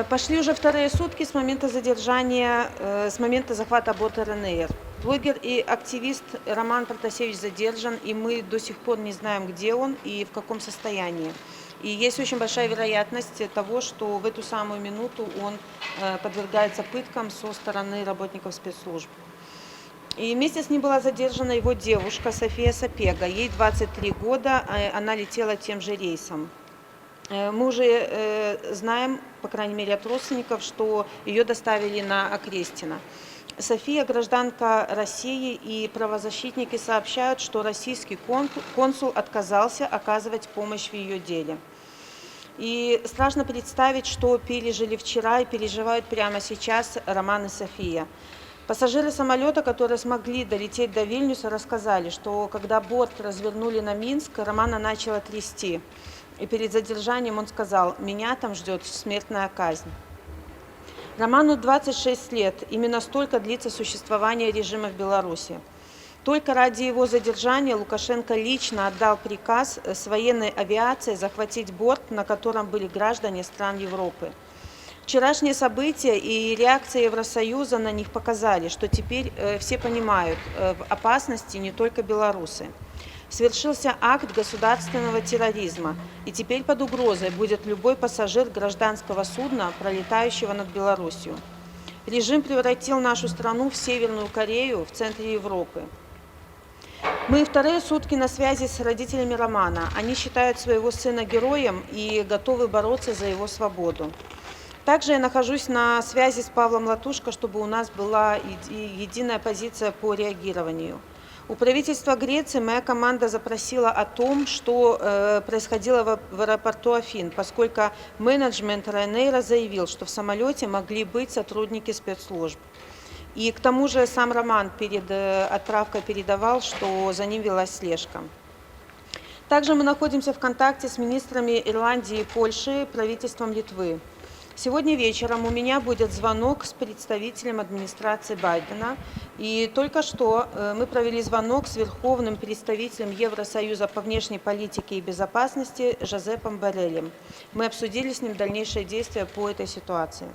Пошли уже вторые сутки с момента задержания, с момента захвата бота РНР. Блогер и активист Роман Протасевич задержан, и мы до сих пор не знаем, где он и в каком состоянии. И есть очень большая вероятность того, что в эту самую минуту он подвергается пыткам со стороны работников спецслужб. И вместе с ним была задержана его девушка София Сапега. Ей 23 года, она летела тем же рейсом. Мы уже знаем, по крайней мере от родственников, что ее доставили на Окрестино. София гражданка России, и правозащитники сообщают, что российский консул отказался оказывать помощь в ее деле. И страшно представить, что пережили вчера и переживают прямо сейчас Роман и София. Пассажиры самолета, которые смогли долететь до Вильнюса, рассказали, что когда борт развернули на Минск, Романа начало трясти. И перед задержанием он сказал: «Меня там ждет смертная казнь». Роману 26 лет. Именно столько длится существование режима в Беларуси. Только ради его задержания Лукашенко лично отдал приказ с военной авиацией захватить борт, на котором были граждане стран Европы. Вчерашние события и реакция Евросоюза на них показали, что теперь все понимают, в опасности не только белорусы. Свершился акт государственного терроризма, и теперь под угрозой будет любой пассажир гражданского судна, пролетающего над Беларусью. Режим превратил нашу страну в Северную Корею в центре Европы. Мы вторые сутки на связи с родителями Романа. Они считают своего сына героем и готовы бороться за его свободу. Также я нахожусь на связи с Павлом Латушко, чтобы у нас была единая позиция по реагированию. У правительства Греции моя команда запросила о том, что происходило в аэропорту Афин, поскольку менеджмент Ryanair заявил, что в самолете могли быть сотрудники спецслужб. И к тому же сам Роман перед отправкой передавал, что за ним велась слежка. Также мы находимся в контакте с министрами Ирландии и Польши, правительством Литвы. Сегодня вечером у меня будет звонок с представителем администрации Байдена. И только что мы провели звонок с верховным представителем Евросоюза по внешней политике и безопасности Жозепом Борреллем. Мы обсудили с ним дальнейшие действия по этой ситуации.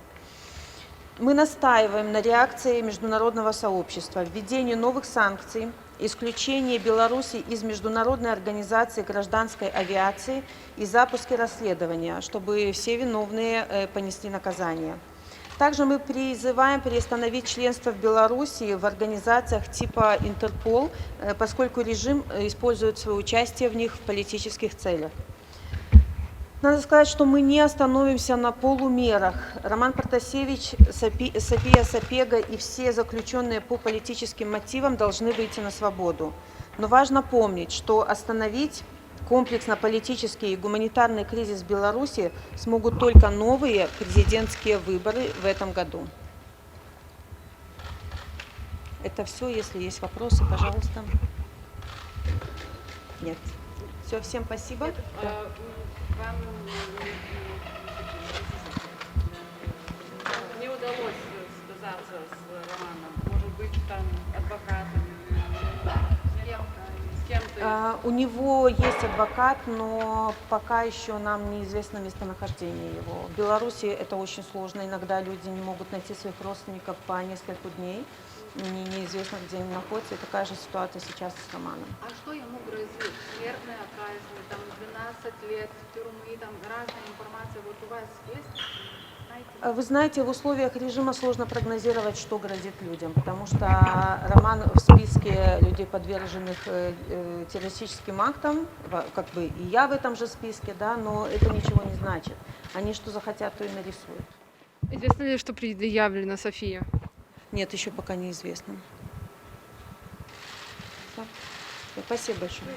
Мы настаиваем на реакции международного сообщества, введении новых санкций, исключении Беларуси из Международной организации гражданской авиации и запуске расследования, чтобы все виновные понесли наказание. Также мы призываем приостановить членство в Беларуси в организациях типа Интерпол, поскольку режим использует свое участие в них в политических целях. Надо сказать, что мы не остановимся на полумерах. Роман Протасевич, София Сапега и все заключенные по политическим мотивам должны выйти на свободу. Но важно помнить, что остановить комплексно-политический и гуманитарный кризис в Беларуси смогут только новые президентские выборы в этом году. Это все. Если есть вопросы, пожалуйста. Нет. Все, всем спасибо. Вам не удалось связаться с Романом? Может быть, там адвокатом? С кем-то? У него есть адвокат, но пока еще нам неизвестно местонахождение его. В Беларуси это очень сложно. Иногда люди не могут найти своих родственников по несколько дней. Неизвестно, где они находятся. И такая же ситуация сейчас с Романом. А что ему грозит? Смертная казнь, там 12 лет тюрьмы, там разная информация. Вот у вас есть? Знаете? Вы знаете, в условиях режима сложно прогнозировать, что грозит людям, потому что Роман в списке людей, подверженных террористическим актам, как бы и я в этом же списке, да, но это ничего не значит. Они что захотят, то и нарисуют. Известно ли, что предъявлено София? Нет, еще пока неизвестно. Спасибо большое.